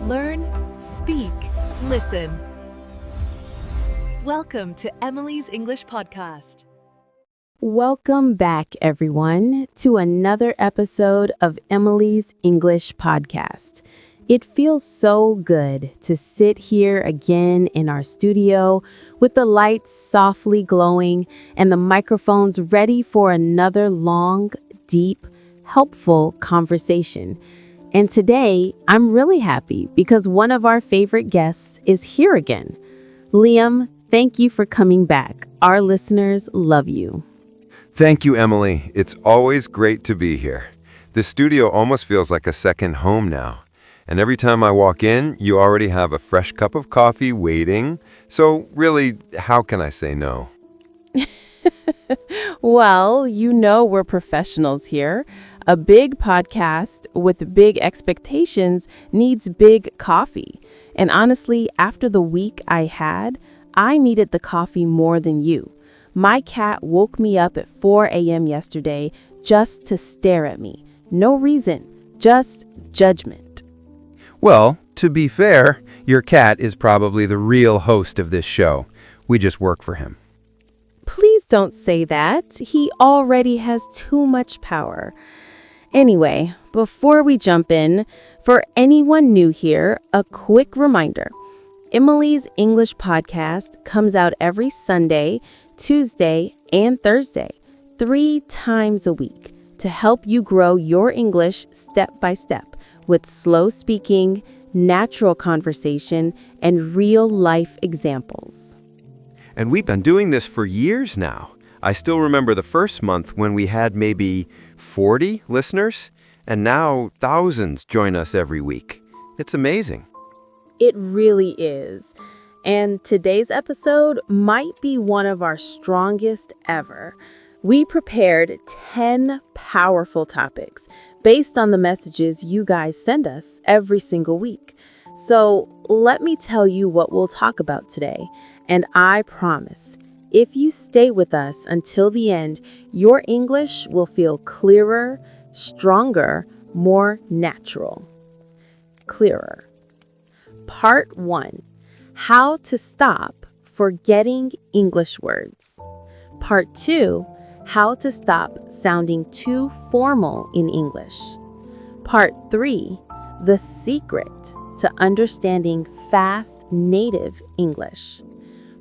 Learn, speak, listen. Welcome to Emily's English Podcast. Welcome back, everyone, to another episode of Emily's English Podcast. It feels so good to sit here again in our studio with the lights softly glowing and the microphones ready for another long, deep, helpful conversation. And today, I'm really happy because one of our favorite guests is here again. Liam, thank you for coming back. Our listeners love you. Thank you, Emily. It's always great to be here. The studio almost feels like a second home now. And every time I walk in, you already have a fresh cup of coffee waiting. So really, how can I say no? Well, you know we're professionals here. A big podcast with big expectations needs big coffee. And honestly, after the week I had, I needed the coffee more than you. My cat woke me up at 4 a.m. yesterday just to stare at me. No reason, just judgment. Well, to be fair, your cat is probably the real host of this show. We just work for him. Please don't say that. He already has too much power. Anyway, before we jump in, for anyone new here, a quick reminder. Emily's English Podcast comes out every Sunday, Tuesday, and Thursday, 3 times a week to help you grow your English step by step with slow speaking, natural conversation, and real-life examples. And we've been doing this for years now. I still remember the first month when we had maybe 40 listeners, and now thousands join us every week. It's amazing. It really is. And today's episode might be one of our strongest ever. We prepared 10 powerful topics based on the messages you guys send us every single week. So let me tell you what we'll talk about today. And I promise, if you stay with us until the end, your English will feel clearer, stronger, more natural. Clearer. Part 1. How to stop forgetting English words. Part 2. How to stop sounding too formal in English. Part 3. The secret to understanding fast native English.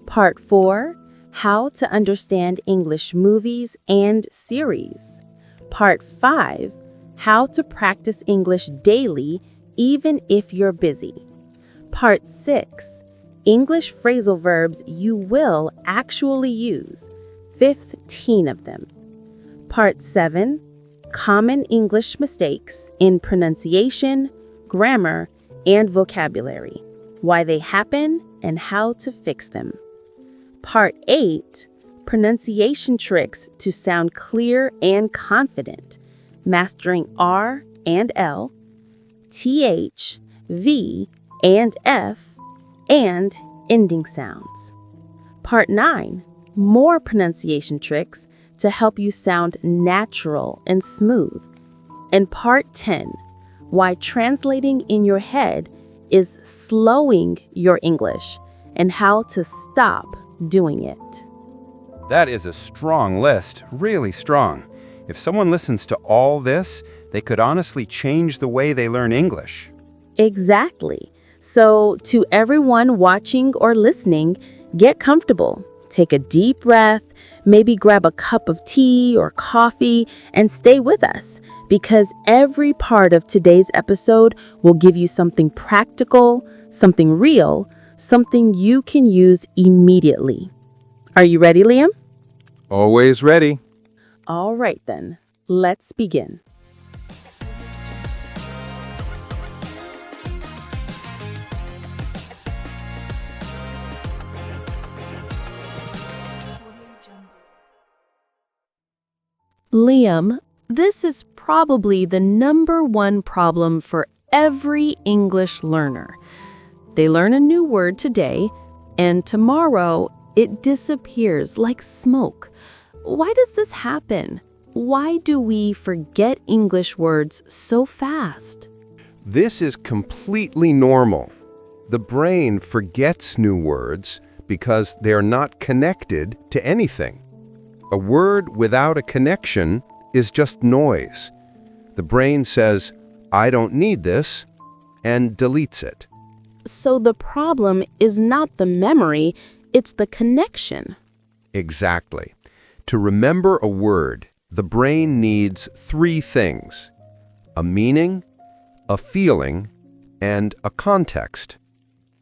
Part 4. How to understand English movies and series. Part 5. How to practice English daily even if you're busy. Part 6. English phrasal verbs you will actually use. 15 of them. Part 7. Common English mistakes in pronunciation, grammar, and vocabulary. Why they happen and how to fix them. Part 8, pronunciation tricks to sound clear and confident, mastering R and L, TH, V, and F, and ending sounds. Part 9, more pronunciation tricks to help you sound natural and smooth. And Part 10, why translating in your head is slowing your English and how to stop doing it. That is a strong list, really strong. If someone listens to all this, they could honestly change the way they learn English. Exactly. So to everyone watching or listening, get comfortable. Take a deep breath, maybe grab a cup of tea or coffee, and stay with us because every part of today's episode will give you something practical, something real, something you can use immediately. Are you ready, Liam? Always ready. All right, then. Let's begin. Liam, this is probably the #1 problem for every English learner. They learn a new word today, and tomorrow it disappears like smoke. Why does this happen? Why do we forget English words so fast? This is completely normal. The brain forgets new words because they are not connected to anything. A word without a connection is just noise. The brain says, "I don't need this," and deletes it. So the problem is not the memory, it's the connection. Exactly. To remember a word, the brain needs three things: a meaning, a feeling, and a context.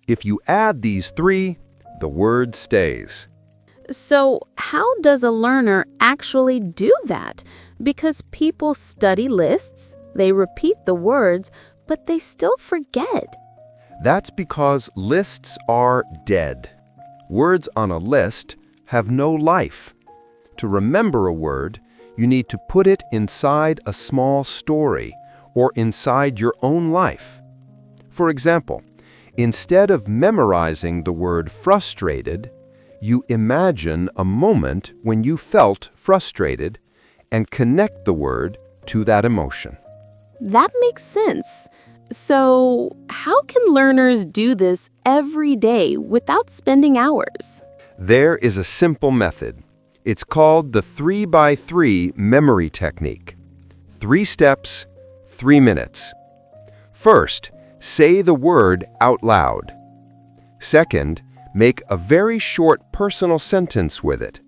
If you add these three, the word stays. So how does a learner actually do that? Because people study lists, they repeat the words, but they still forget. That's because lists are dead. Words on a list have no life. To remember a word, you need to put it inside a small story or inside your own life. For example, instead of memorizing the word frustrated, you imagine a moment when you felt frustrated and connect the word to that emotion. That makes sense. So how can learners do this every day without spending hours? There is a simple method. It's called the 3x3 memory technique. 3 steps, 3 minutes. First, say the word out loud. Second, make a very short personal sentence with it.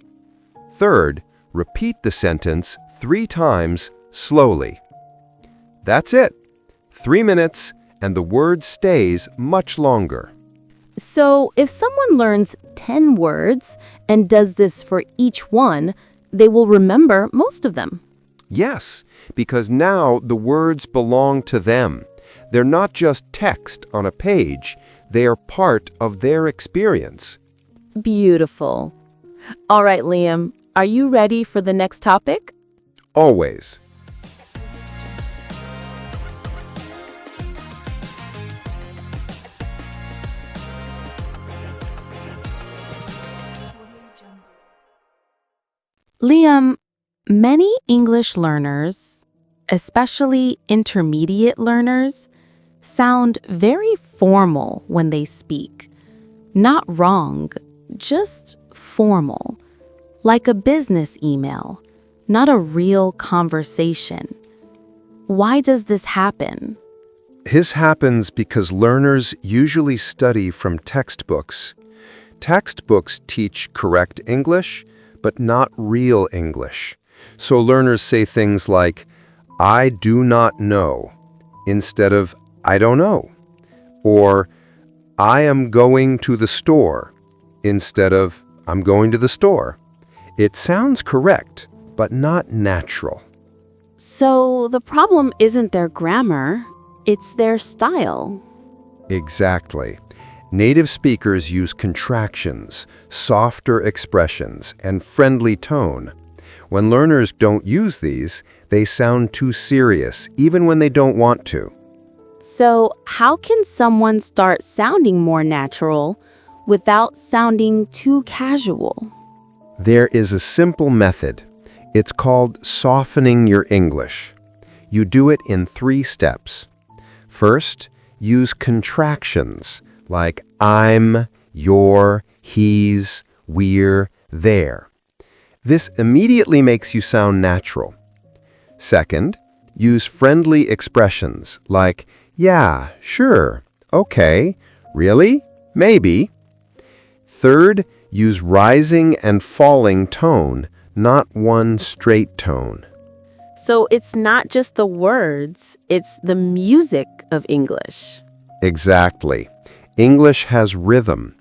Third, repeat the sentence 3 times slowly. That's it. 3 minutes, and the word stays much longer. So if someone learns 10 words and does this for each one, they will remember most of them. Yes, because now the words belong to them. They're not just text on a page. They are part of their experience. Beautiful. All right, Liam, are you ready for the next topic? Always. Liam, many English learners, especially intermediate learners, sound very formal when they speak. Not wrong, just formal. Like a business email, not a real conversation. Why does this happen? This happens because learners usually study from textbooks. Textbooks teach correct English, but not real English. So learners say things like, "I do not know," instead of "I don't know," or "I am going to the store," instead of "I'm going to the store." It sounds correct, but not natural. So the problem isn't their grammar, it's their style. Exactly. Native speakers use contractions, softer expressions, and friendly tone. When learners don't use these, they sound too serious, even when they don't want to. So how can someone start sounding more natural without sounding too casual? There is a simple method. It's called softening your English. You do it in 3 steps. First, use contractions like I'm, you're, he's, we're, they're. This immediately makes you sound natural. Second, use friendly expressions like yeah, sure, okay, really, maybe. Third, use rising and falling tone, not one straight tone. So it's not just the words, it's the music of English. Exactly. English has rhythm.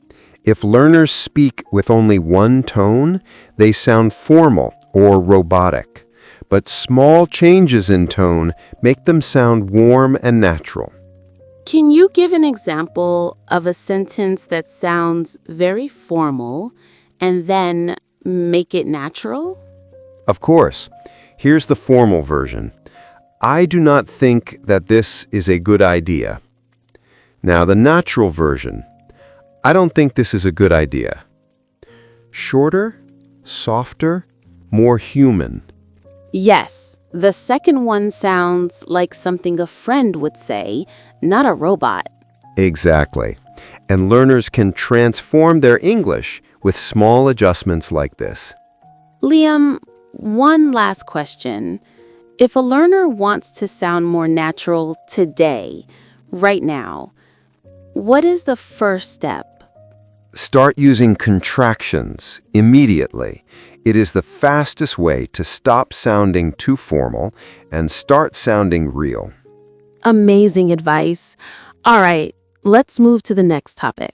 If learners speak with only one tone, they sound formal or robotic. But small changes in tone make them sound warm and natural. Can you give an example of a sentence that sounds very formal and then make it natural? Of course. Here's the formal version. I do not think that this is a good idea. Now, the natural version. I don't think this is a good idea. Shorter, softer, more human. Yes, the second one sounds like something a friend would say, not a robot. Exactly. And learners can transform their English with small adjustments like this. Liam, one last question. If a learner wants to sound more natural today, right now, what is the first step? Start using contractions immediately. It is the fastest way to stop sounding too formal and start sounding real. Amazing advice. All right, let's move to the next topic.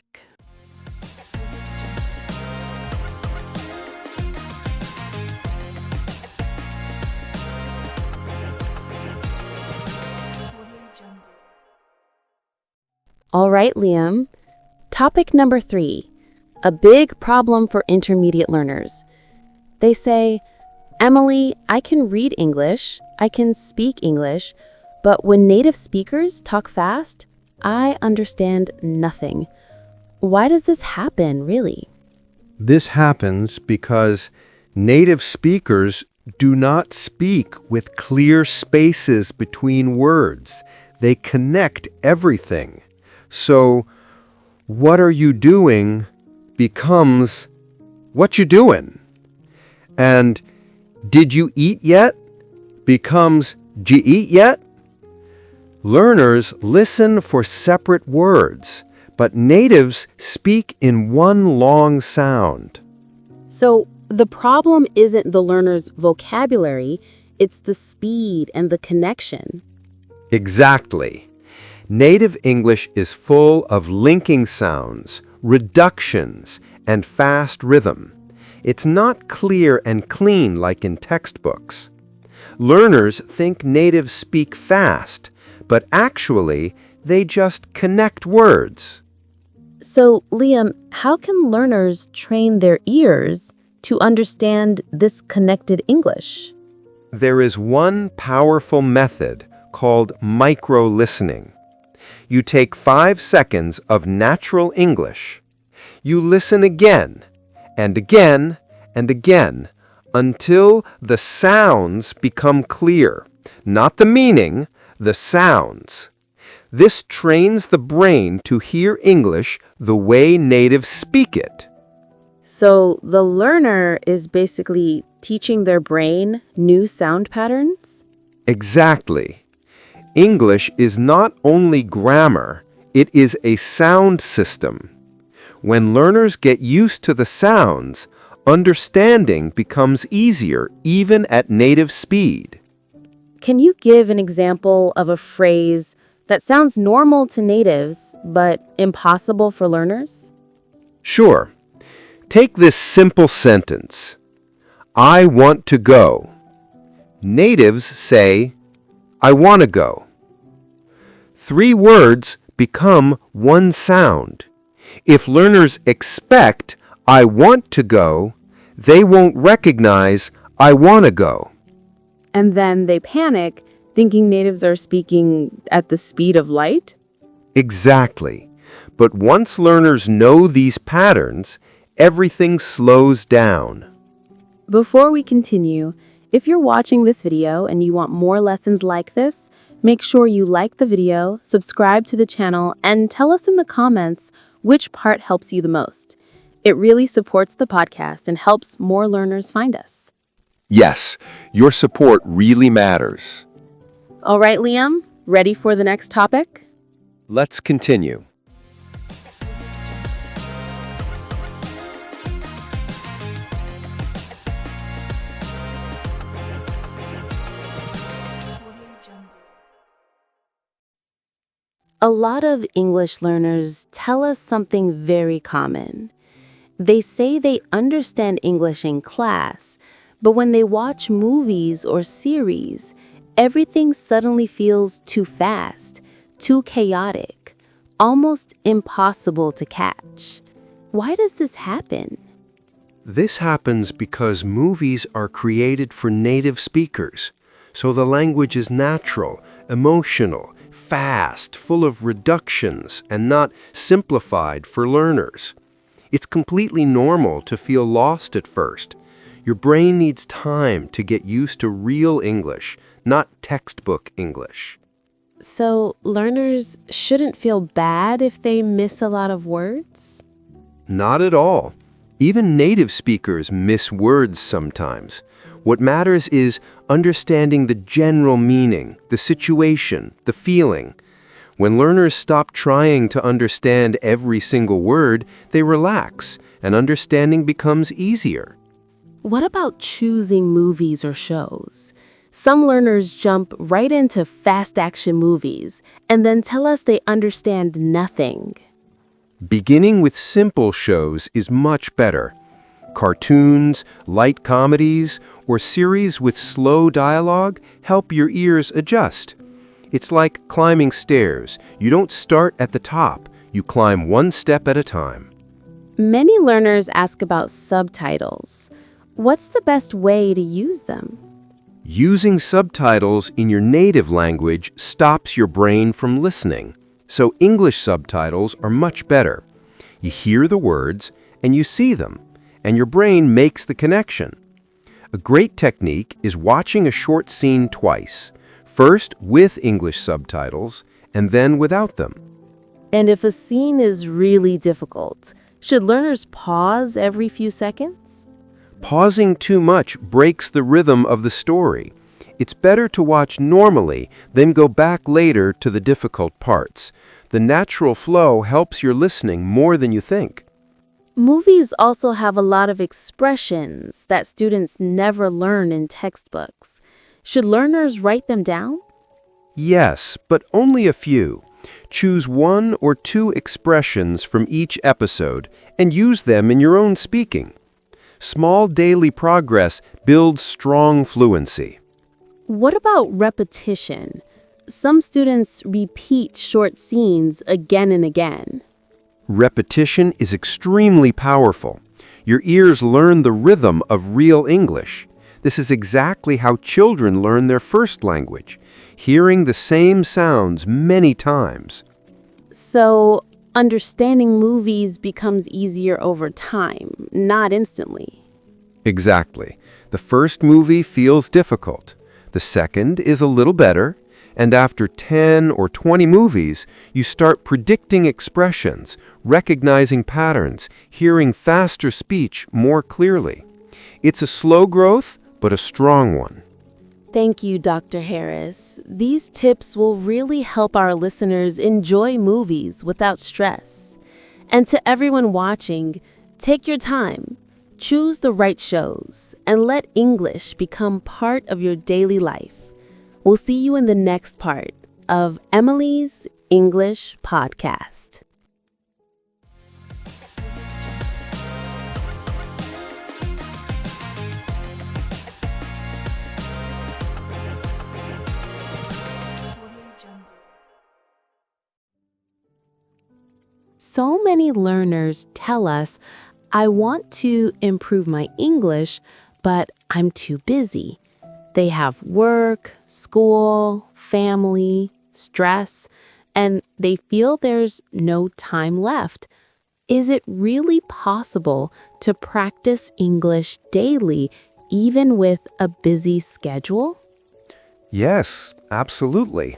All right, Liam. Topic number 3, a big problem for intermediate learners. They say, Emily, I can read English, I can speak English, but when native speakers talk fast, I understand nothing. Why does this happen, really? This happens because native speakers do not speak with clear spaces between words. They connect everything. So, what are you doing becomes what you doing. And did you eat yet becomes did you eat yet? Learners listen for separate words, but natives speak in one long sound. So the problem isn't the learner's vocabulary, it's the speed and the connection. Exactly. Native English is full of linking sounds, reductions, and fast rhythm. It's not clear and clean like in textbooks. Learners think natives speak fast, but actually, they just connect words. So, Liam, how can learners train their ears to understand this connected English? There is one powerful method called micro-listening. You take 5 seconds of natural English. You listen again, and again, and again, until the sounds become clear. Not the meaning, the sounds. This trains the brain to hear English the way natives speak it. So the learner is basically teaching their brain new sound patterns? Exactly. English is not only grammar, it is a sound system. When learners get used to the sounds, understanding becomes easier even at native speed. Can you give an example of a phrase that sounds normal to natives but impossible for learners? Sure. Take this simple sentence. I want to go. Natives say, I want to go. 3 words become one sound. If learners expect, I want to go, they won't recognize, I want to go. And then they panic, thinking natives are speaking at the speed of light? Exactly. But once learners know these patterns, everything slows down. Before we continue, if you're watching this video and you want more lessons like this, make sure you like the video, subscribe to the channel, and tell us in the comments which part helps you the most. It really supports the podcast and helps more learners find us. Yes, your support really matters. All right, Liam, ready for the next topic? Let's continue. A lot of English learners tell us something very common. They say they understand English in class, but when they watch movies or series, everything suddenly feels too fast, too chaotic, almost impossible to catch. Why does this happen? This happens because movies are created for native speakers, so the language is natural, emotional, fast, full of reductions, and not simplified for learners. It's completely normal to feel lost at first. Your brain needs time to get used to real English, not textbook English. So learners shouldn't feel bad if they miss a lot of words? Not at all. Even native speakers miss words sometimes. What matters is understanding the general meaning, the situation, the feeling. When learners stop trying to understand every single word, they relax, and understanding becomes easier. What about choosing movies or shows? Some learners jump right into fast action movies and then tell us they understand nothing. Beginning with simple shows is much better. Cartoons, light comedies, or series with slow dialogue help your ears adjust. It's like climbing stairs. You don't start at the top. You climb one step at a time. Many learners ask about subtitles. What's the best way to use them? Using subtitles in your native language stops your brain from listening. So English subtitles are much better. You hear the words and you see them, and your brain makes the connection. A great technique is watching a short scene twice, first with English subtitles and then without them. And if a scene is really difficult, should learners pause every few seconds? Pausing too much breaks the rhythm of the story. It's better to watch normally, then go back later to the difficult parts. The natural flow helps your listening more than you think. Movies also have a lot of expressions that students never learn in textbooks. Should learners write them down? Yes, but only a few. Choose 1 or 2 expressions from each episode and use them in your own speaking. Small daily progress builds strong fluency. What about repetition? Some students repeat short scenes again and again. Repetition is extremely powerful. Your ears learn the rhythm of real English. This is exactly how children learn their first language, hearing the same sounds many times. So, understanding movies becomes easier over time, not instantly. Exactly. The first movie feels difficult. The second is a little better. And after 10 or 20 movies, you start predicting expressions, recognizing patterns, hearing faster speech more clearly. It's a slow growth, but a strong one. Thank you, Dr. Harris. These tips will really help our listeners enjoy movies without stress. And to everyone watching, take your time, choose the right shows, and let English become part of your daily life. We'll see you in the next part of Emily's English Podcast. So many learners tell us, I want to improve my English, but I'm too busy. They have work, school, family, stress, and they feel there's no time left. Is it really possible to practice English daily, even with a busy schedule? Yes, absolutely.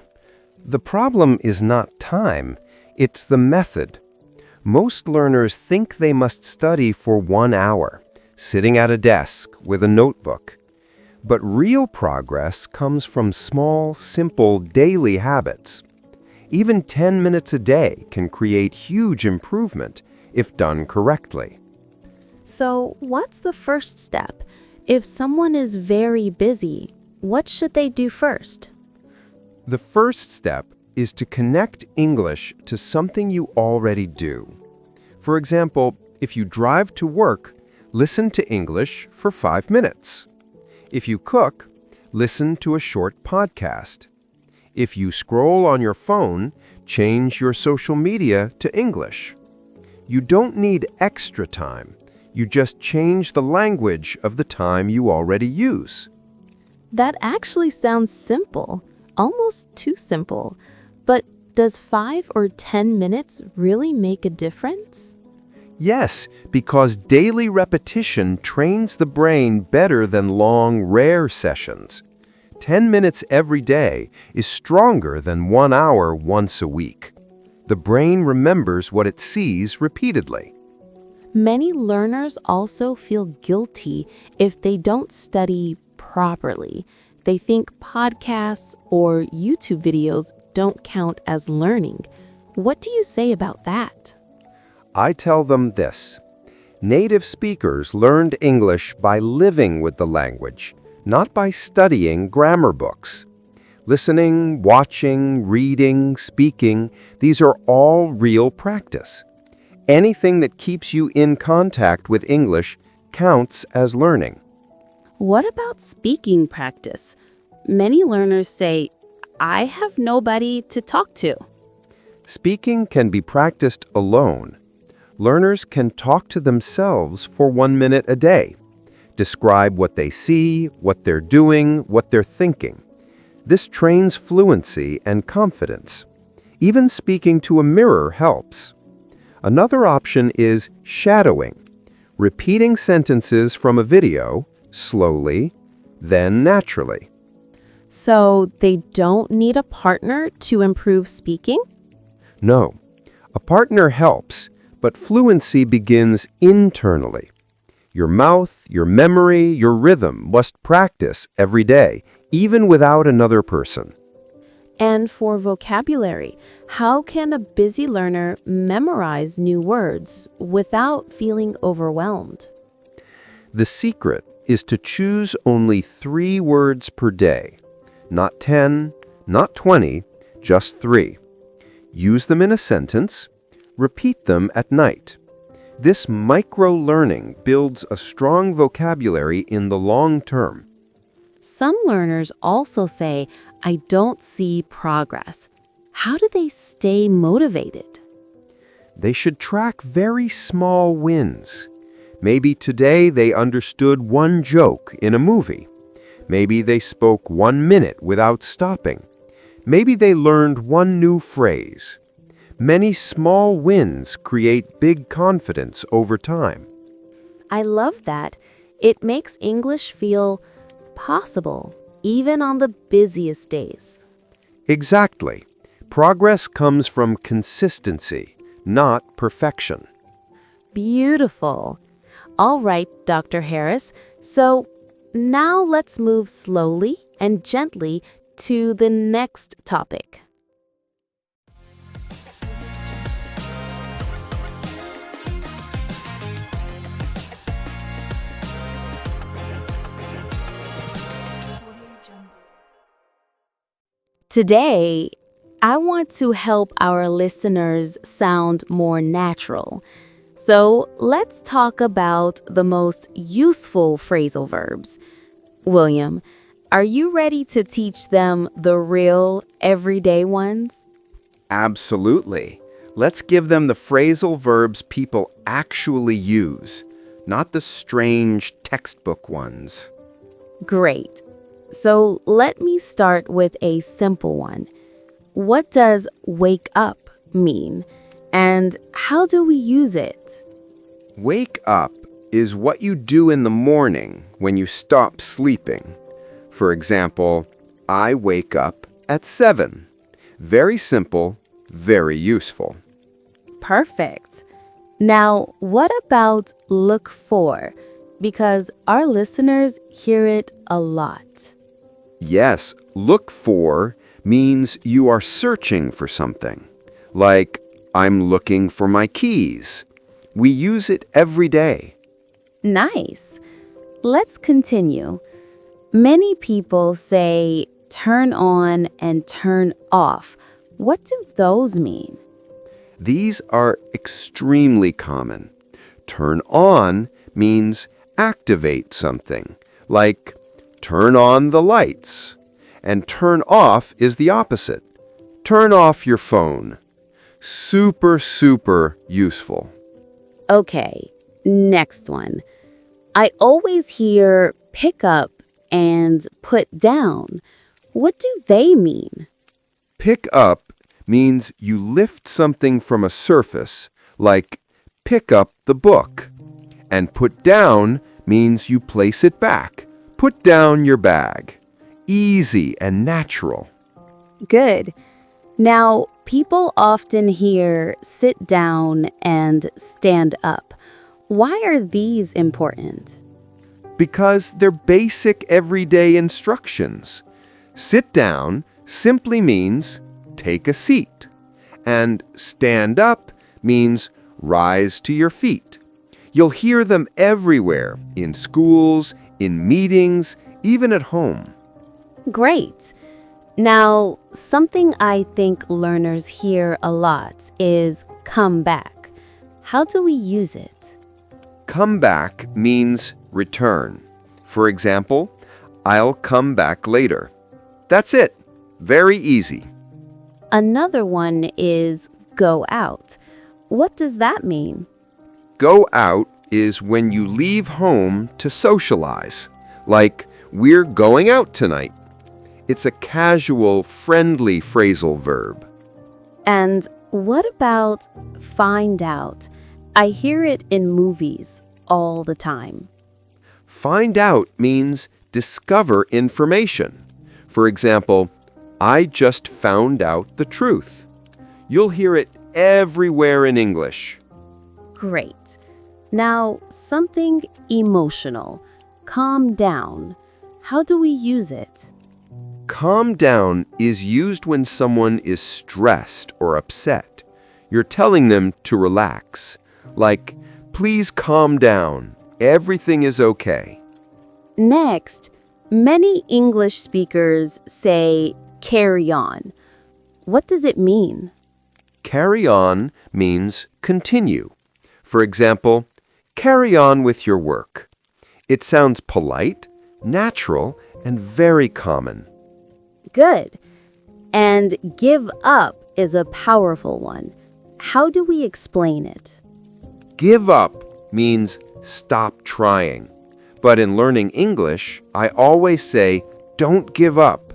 The problem is not time, it's the method. Most learners think they must study for 1 hour, sitting at a desk with a notebook. But real progress comes from small, simple daily habits. Even 10 minutes a day can create huge improvement if done correctly. So, what's the first step? If someone is very busy, what should they do first? The first step is to connect English to something you already do. For example, if you drive to work, listen to English for 5 minutes. If you cook, listen to a short podcast. If you scroll on your phone, change your social media to English. You don't need extra time. You just change the language of the time you already use. That actually sounds simple, almost too simple. But does 5 or 10 minutes really make a difference? Yes, because daily repetition trains the brain better than long, rare sessions. 10 minutes every day is stronger than 1 hour once a week. The brain remembers what it sees repeatedly. Many learners also feel guilty if they don't study properly. They think podcasts or YouTube videos don't count as learning. What do you say about that? I tell them this. Native speakers learned English by living with the language, not by studying grammar books. Listening, watching, reading, speaking, these are all real practice. Anything that keeps you in contact with English counts as learning. What about speaking practice? Many learners say, I have nobody to talk to. Speaking can be practiced alone. Learners can talk to themselves for 1 minute a day. Describe what they see, what they're doing, what they're thinking. This trains fluency and confidence. Even speaking to a mirror helps. Another option is shadowing, repeating sentences from a video slowly, then naturally. So they don't need a partner to improve speaking? No, a partner helps, but fluency begins internally. Your mouth, your memory, your rhythm must practice every day, even without another person. And for vocabulary, how can a busy learner memorize new words without feeling overwhelmed? The secret is to choose only 3 words per day. Not 10, not 20, just 3. Use them in a sentence. Repeat them at night. This micro-learning builds a strong vocabulary in the long term. Some learners also say, I don't see progress. How do they stay motivated? They should track very small wins. Maybe today they understood 1 joke in a movie. Maybe they spoke 1 minute without stopping. Maybe they learned 1 new phrase. Many small wins create big confidence over time. I love that. It makes English feel possible, even on the busiest days. Exactly. Progress comes from consistency, not perfection. Beautiful. All right, Dr. Harris. So now let's move slowly and gently to the next topic. Today, I want to help our listeners sound more natural. So let's talk about the most useful phrasal verbs. William, are you ready to teach them the real, everyday ones? Absolutely. Let's give them the phrasal verbs people actually use, not the strange textbook ones. Great. So let me start with a simple one. What does wake up mean? And how do we use it? Wake up is what you do in the morning when you stop sleeping. For example, I wake up at 7. Very simple, very useful. Perfect. Now, what about look for? Because our listeners hear it a lot. Yes, look for means you are searching for something. Like, I'm looking for my keys. We use it every day. Nice. Let's continue. Many people say turn on and turn off. What do those mean? These are extremely common. Turn on means activate something, like turn on the lights. And turn off is the opposite. Turn off your phone. Super, super useful. Okay, next one. I always hear pick up and put down. What do they mean? Pick up means you lift something from a surface, like pick up the book. And put down means you place it back. Put down your bag. easy and natural. Good. Now, people often hear sit down and stand up. Why are these important? Because they're basic everyday instructions. Sit down simply means take a seat, and stand up means rise to your feet. You'll hear them everywhere, in schools, in meetings, even at home. Great. Now, something I think learners hear a lot is come back. How do we use it? Come back means return. For example, I'll come back later. That's it. Very easy. Another one is go out. What does that mean? Go out is when you leave home to socialize. Like, we're going out tonight. It's a casual, friendly phrasal verb. And what about find out? I hear it in movies all the time. Find out means discover information. For example, I just found out the truth. You'll hear it everywhere in English. Great. Now, something emotional. Calm down. How do we use it? Calm down is used when someone is stressed or upset. You're telling them to relax. Like, please calm down. Everything is okay. Next, many English speakers say carry on. What does it mean? Carry on means continue. For example, carry on with your work. It sounds polite, natural, and very common. Good. And give up is a powerful one. How do we explain it? Give up means stop trying. But in learning English, I always say, don't give up.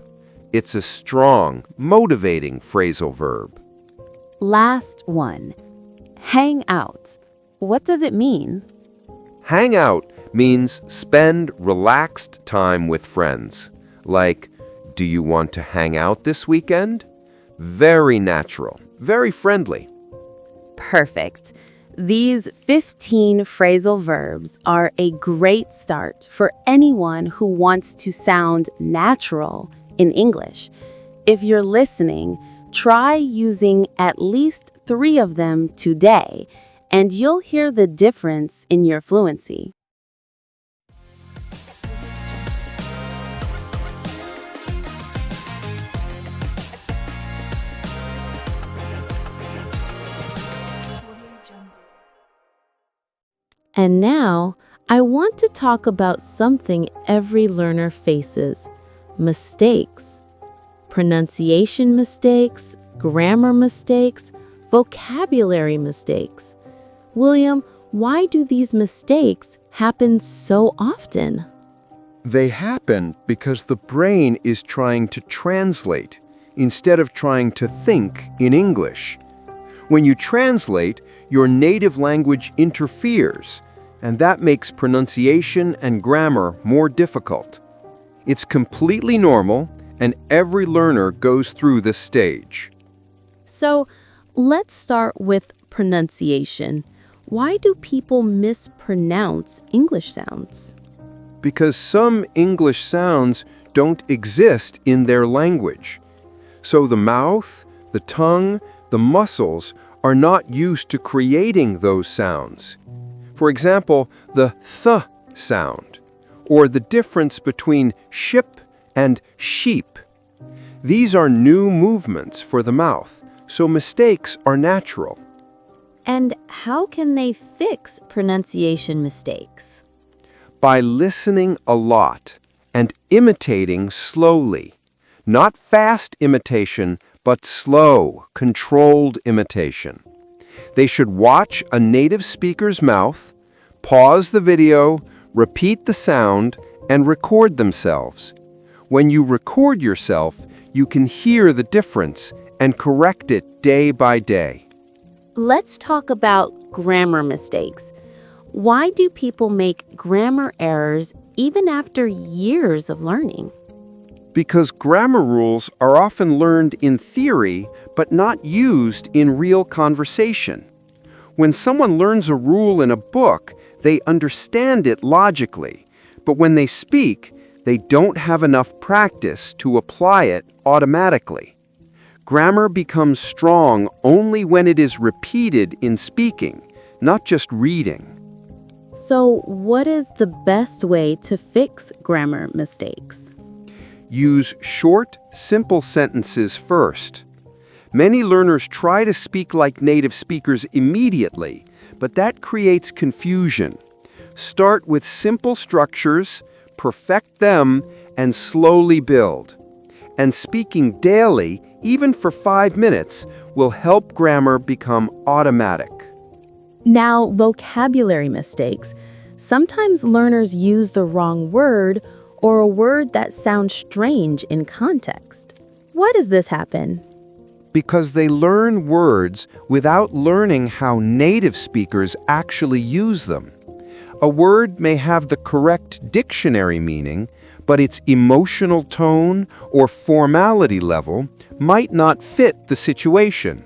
It's a strong, motivating phrasal verb. Last one. Hang out. What does it mean? Hang out means spend relaxed time with friends. Like, do you want to hang out this weekend? Very natural, very friendly. Perfect. These 15 phrasal verbs are a great start for anyone who wants to sound natural in English. If you're listening, try using at least 3 of them today, and you'll hear the difference in your fluency. And now, I want to talk about something every learner faces: mistakes. Pronunciation mistakes, grammar mistakes, vocabulary mistakes. William, why do these mistakes happen so often? They happen because the brain is trying to translate instead of trying to think in English. When you translate, your native language interferes, and that makes pronunciation and grammar more difficult. It's completely normal, and every learner goes through this stage. So, let's start with pronunciation. Why do people mispronounce English sounds? Because some English sounds don't exist in their language. So the mouth, the tongue, the muscles are not used to creating those sounds. For example, the th sound, or the difference between ship and sheep. These are new movements for the mouth, so mistakes are natural. And how can they fix pronunciation mistakes? By listening a lot and imitating slowly. Not fast imitation, but slow, controlled imitation. They should watch a native speaker's mouth, pause the video, repeat the sound, and record themselves. When you record yourself, you can hear the difference and correct it day by day. Let's talk about grammar mistakes. Why do people make grammar errors even after years of learning? Because grammar rules are often learned in theory, but not used in real conversation. When someone learns a rule in a book, they understand it logically, but when they speak, they don't have enough practice to apply it automatically. Grammar becomes strong only when it is repeated in speaking, not just reading. So, what is the best way to fix grammar mistakes? Use short, simple sentences first. Many learners try to speak like native speakers immediately, but that creates confusion. Start with simple structures, perfect them, and slowly build. And speaking daily, even for 5 minutes, will help grammar become automatic. Now, vocabulary mistakes. Sometimes learners use the wrong word or a word that sounds strange in context. Why does this happen? Because they learn words without learning how native speakers actually use them. A word may have the correct dictionary meaning, but its emotional tone or formality level might not fit the situation.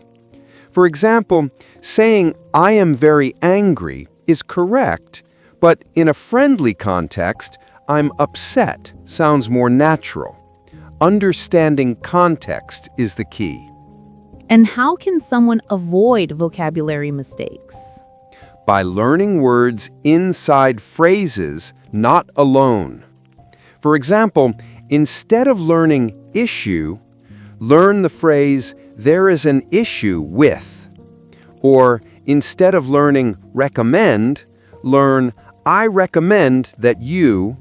For example, saying, "I am very angry," is correct, but in a friendly context, "I'm upset" sounds more natural. Understanding context is the key. And how can someone avoid vocabulary mistakes? By learning words inside phrases, not alone. For example, instead of learning issue, learn the phrase, "there is an issue with." Or instead of learning recommend, learn, "I recommend that you."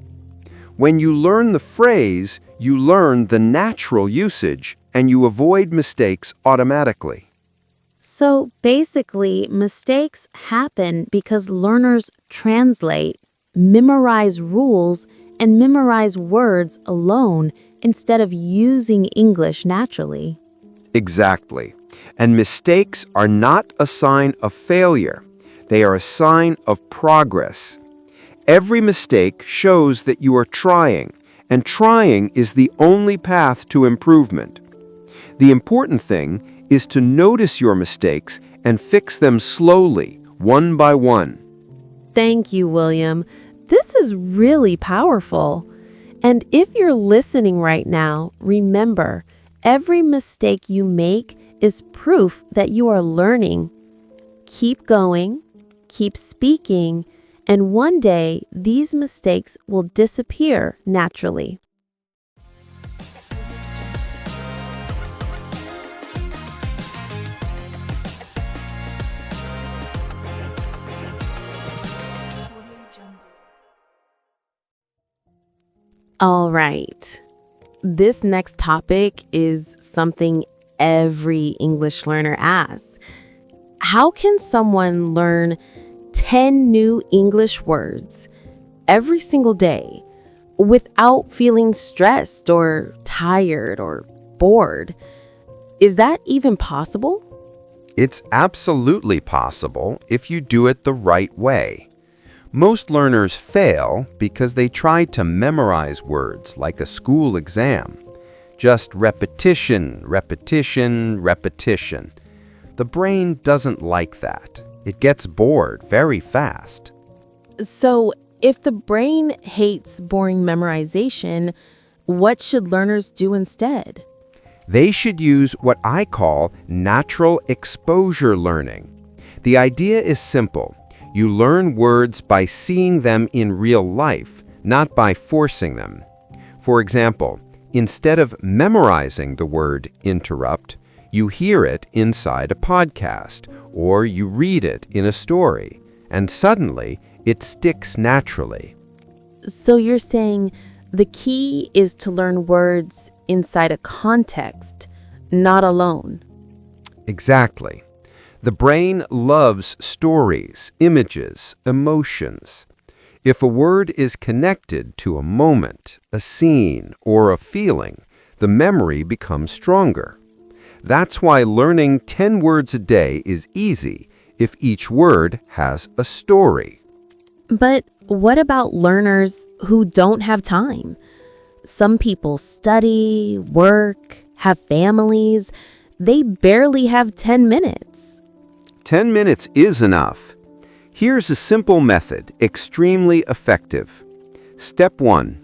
When you learn the phrase, you learn the natural usage and you avoid mistakes automatically. So basically, mistakes happen because learners translate, memorize rules, and memorize words alone instead of using English naturally. Exactly. And mistakes are not a sign of failure. They are a sign of progress. Every mistake shows that you are trying, and trying is the only path to improvement. The important thing is to notice your mistakes and fix them slowly, one by one. Thank you, William. This is really powerful. And if you're listening right now, remember, every mistake you make is proof that you are learning. Keep going, keep speaking, and one day these mistakes will disappear naturally. All right. This next topic is something every English learner asks. How can someone learn 10 new English words every single day without feeling stressed or tired or bored? Is that even possible? It's absolutely possible if you do it the right way. Most learners fail because they try to memorize words like a school exam. Just repetition, repetition, repetition. The brain doesn't like that. It gets bored very fast. So, if the brain hates boring memorization, what should learners do instead? They should use what I call natural exposure learning. The idea is simple. You learn words by seeing them in real life, not by forcing them. For example, instead of memorizing the word interrupt, you hear it inside a podcast, or you read it in a story, and suddenly it sticks naturally. So you're saying the key is to learn words inside a context, not alone. Exactly. The brain loves stories, images, emotions. If a word is connected to a moment, a scene, or a feeling, the memory becomes stronger. That's why learning 10 words a day is easy if each word has a story. But what about learners who don't have time? Some people study, work, have families. They barely have 10 minutes. 10 minutes is enough. Here's a simple method, extremely effective. Step 1.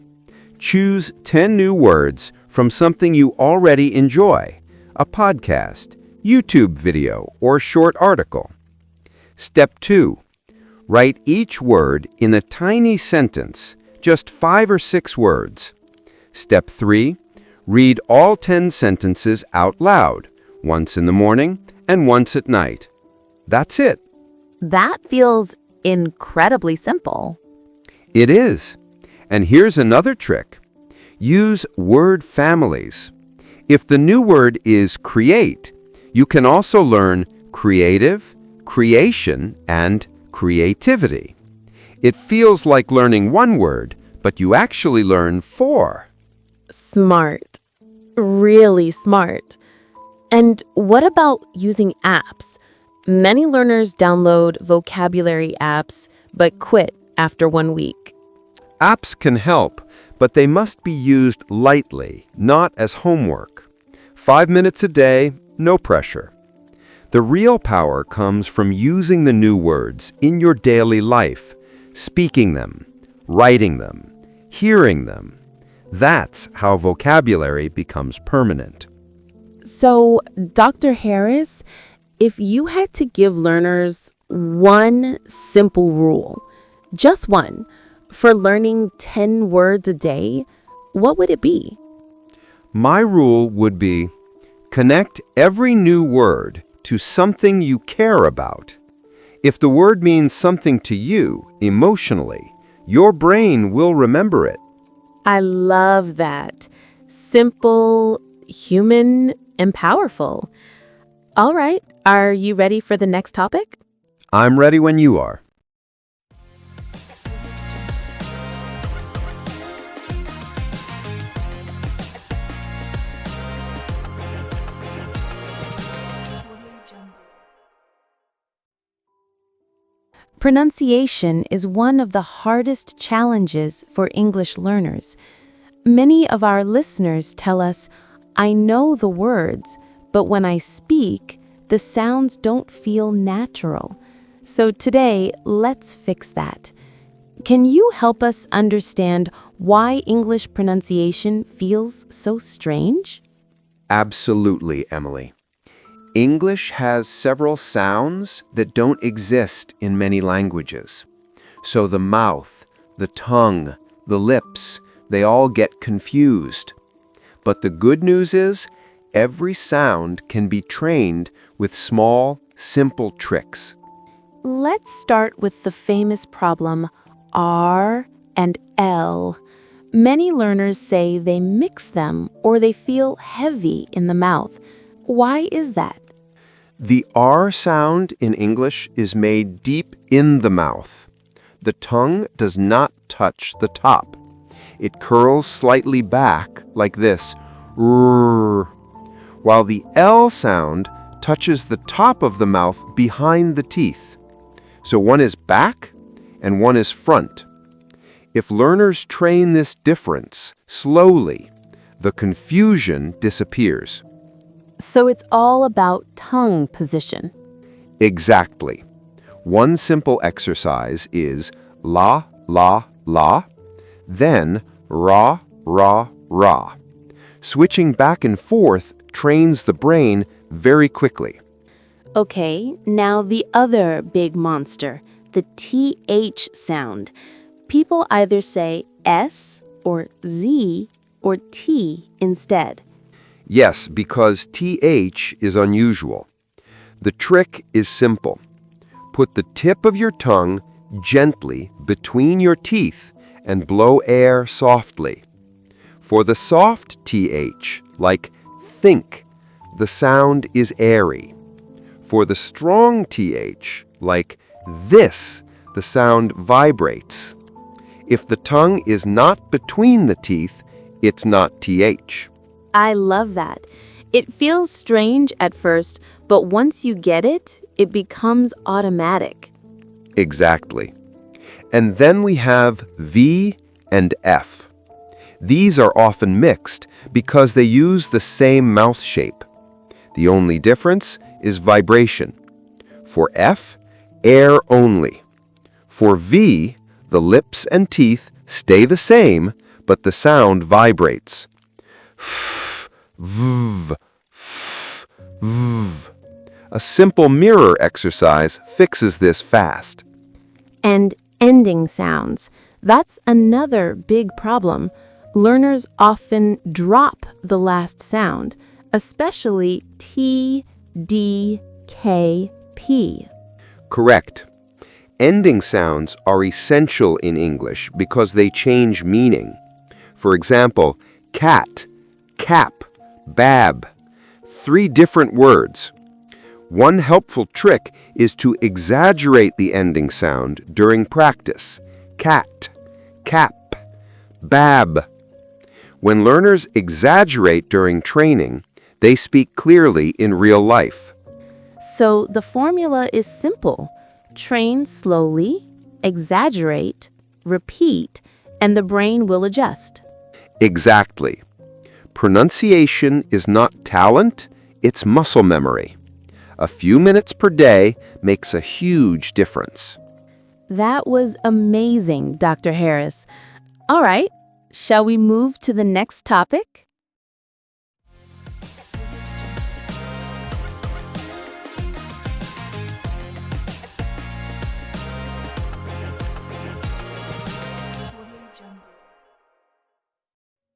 Choose 10 new words from something you already enjoy, a podcast, YouTube video, or short article. Step 2. Write each word in a tiny sentence, just 5 or 6 words. Step 3. Read all 10 sentences out loud, once in the morning and once at night. That's it. That feels incredibly simple. It is. And here's another trick. Use word families. If the new word is create, you can also learn creative, creation, and creativity. It feels like learning one word, but you actually learn 4. Smart. Really smart. And what about using apps? Many learners download vocabulary apps but quit after 1 week. Apps can help, but they must be used lightly, not as homework. 5 minutes a day, no pressure. The real power comes from using the new words in your daily life, speaking them, writing them, hearing them. That's how vocabulary becomes permanent. So, Dr. Harris, if you had to give learners one simple rule, just one, for learning 10 words a day, what would it be? My rule would be connect every new word to something you care about. If the word means something to you emotionally, your brain will remember it. I love that. Simple, human, and powerful. All right, are you ready for the next topic? I'm ready when you are. Pronunciation is one of the hardest challenges for English learners. Many of our listeners tell us, I know the words, but when I speak, the sounds don't feel natural. So today, let's fix that. Can you help us understand why English pronunciation feels so strange? Absolutely, Emily. English has several sounds that don't exist in many languages. So the mouth, the tongue, the lips, they all get confused. But the good news is, every sound can be trained with small, simple tricks. Let's start with the famous problem R and L. Many learners say they mix them or they feel heavy in the mouth. Why is that? The R sound in English is made deep in the mouth. The tongue does not touch the top. It curls slightly back like this, while the L sound touches the top of the mouth behind the teeth. So one is back and one is front. If learners train this difference slowly, the confusion disappears. So it's all about tongue position. Exactly. One simple exercise is la, la, la, then ra, ra, ra. Switching back and forth trains the brain very quickly. Okay, now the other big monster, the TH sound. People either say S or Z or T instead. Yes, because TH is unusual. The trick is simple. Put the tip of your tongue gently between your teeth and blow air softly. For the soft TH, like think, the sound is airy. For the strong TH, like this, the sound vibrates. If the tongue is not between the teeth, it's not TH. I love that. It feels strange at first, but once you get it, it becomes automatic. Exactly. And then we have V and F. These are often mixed because they use the same mouth shape. The only difference is vibration. For F, air only. For V, the lips and teeth stay the same, but the sound vibrates. F, V, F, V. A simple mirror exercise fixes this fast. And ending sounds. That's another big problem. Learners often drop the last sound, especially T, D, K, P. Correct. Ending sounds are essential in English because they change meaning. For example, cat, cap, bab. 3 different words. One helpful trick is to exaggerate the ending sound during practice. Cat, cap, bab. When learners exaggerate during training, they speak clearly in real life. So the formula is simple. Train slowly, exaggerate, repeat, and the brain will adjust. Exactly. Pronunciation is not talent, it's muscle memory. A few minutes per day makes a huge difference. That was amazing, Dr. Harris. All right, shall we move to the next topic?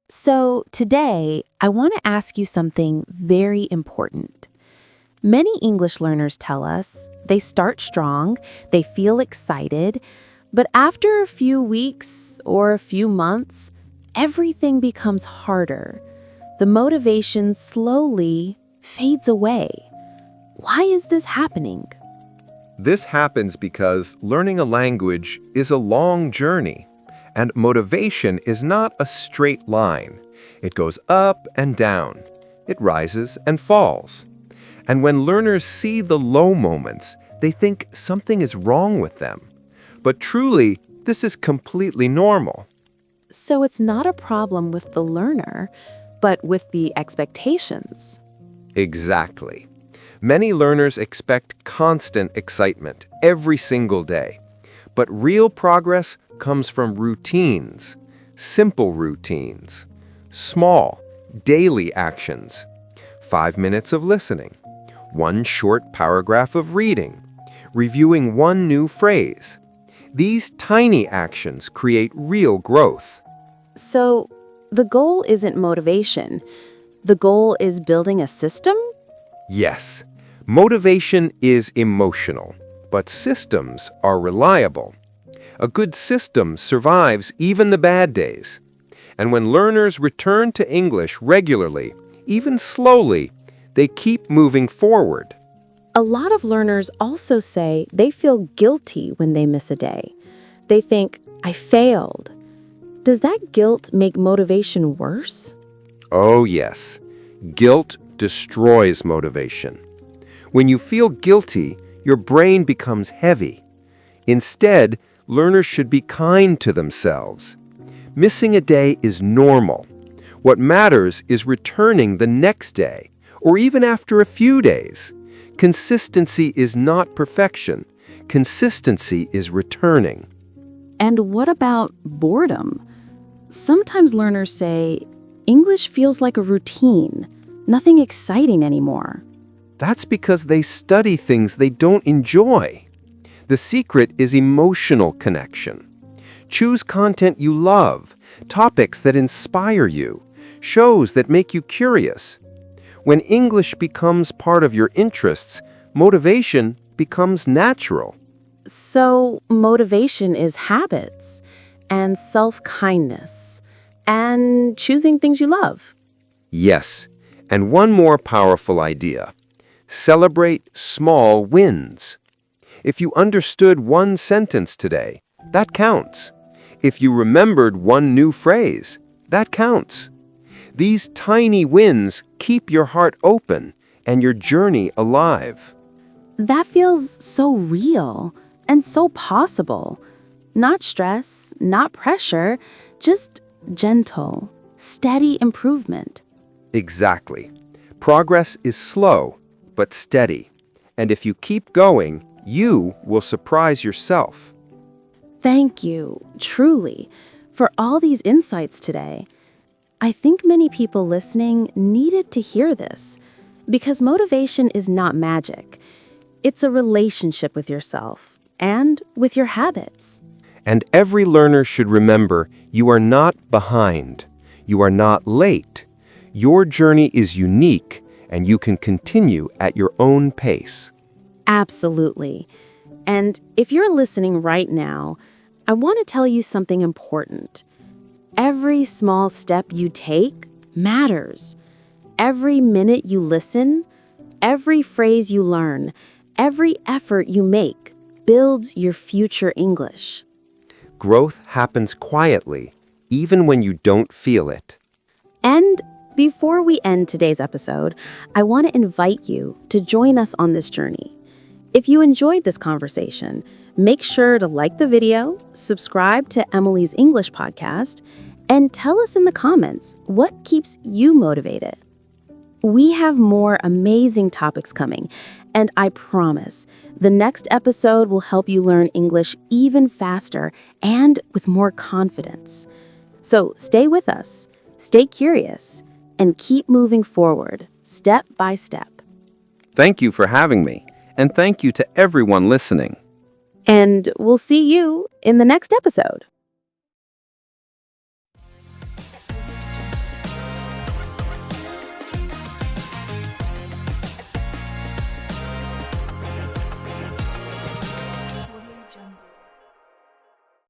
So today, I want to ask you something very important. Many English learners tell us they start strong, they feel excited, but after a few weeks or a few months, everything becomes harder. The motivation slowly fades away. Why is this happening? This happens because learning a language is a long journey, and motivation is not a straight line. It goes up and down. It rises and falls. And when learners see the low moments, they think something is wrong with them. But truly, this is completely normal. So it's not a problem with the learner, but with the expectations. Exactly. Many learners expect constant excitement every single day. But real progress comes from routines, simple routines, small, daily actions, 5 minutes of listening, 1 short paragraph of reading, reviewing 1 new phrase. These tiny actions create real growth. So the goal isn't motivation. The goal is building a system? Yes, motivation is emotional, but systems are reliable. A good system survives even the bad days. And when learners return to English regularly, even slowly, they keep moving forward. A lot of learners also say they feel guilty when they miss a day. They think, I failed. Does that guilt make motivation worse? Oh yes, guilt destroys motivation. When you feel guilty, your brain becomes heavy. Instead, learners should be kind to themselves. Missing a day is normal. What matters is returning the next day, or even after a few days. Consistency is not perfection. Consistency is returning. And what about boredom? Sometimes learners say, English feels like a routine, nothing exciting anymore. That's because they study things they don't enjoy. The secret is emotional connection. Choose content you love, topics that inspire you, shows that make you curious. When English becomes part of your interests, motivation becomes natural. So motivation is habits and self-kindness and choosing things you love. Yes, and one more powerful idea. Celebrate small wins. If you understood 1 sentence today, that counts. If you remembered 1 new phrase, that counts. These tiny wins keep your heart open and your journey alive. That feels so real and so possible. Not stress, not pressure, just gentle, steady improvement. Exactly. Progress is slow, but steady. And if you keep going, you will surprise yourself. Thank you, truly, for all these insights today. I think many people listening needed to hear this because motivation is not magic. It's a relationship with yourself and with your habits. And every learner should remember you are not behind. You are not late. Your journey is unique, and you can continue at your own pace. Absolutely. And if you're listening right now, I want to tell you something important. Every small step you take matters. Every minute you listen, every phrase you learn, every effort you make builds your future English. Growth happens quietly, even when you don't feel it. And before we end today's episode, I want to invite you to join us on this journey. If you enjoyed this conversation, make sure to like the video, subscribe to Emily's English podcast, and tell us in the comments what keeps you motivated. We have more amazing topics coming, and I promise the next episode will help you learn English even faster and with more confidence. So stay with us, stay curious, and keep moving forward, step by step. Thank you for having me, and thank you to everyone listening. And we'll see you in the next episode.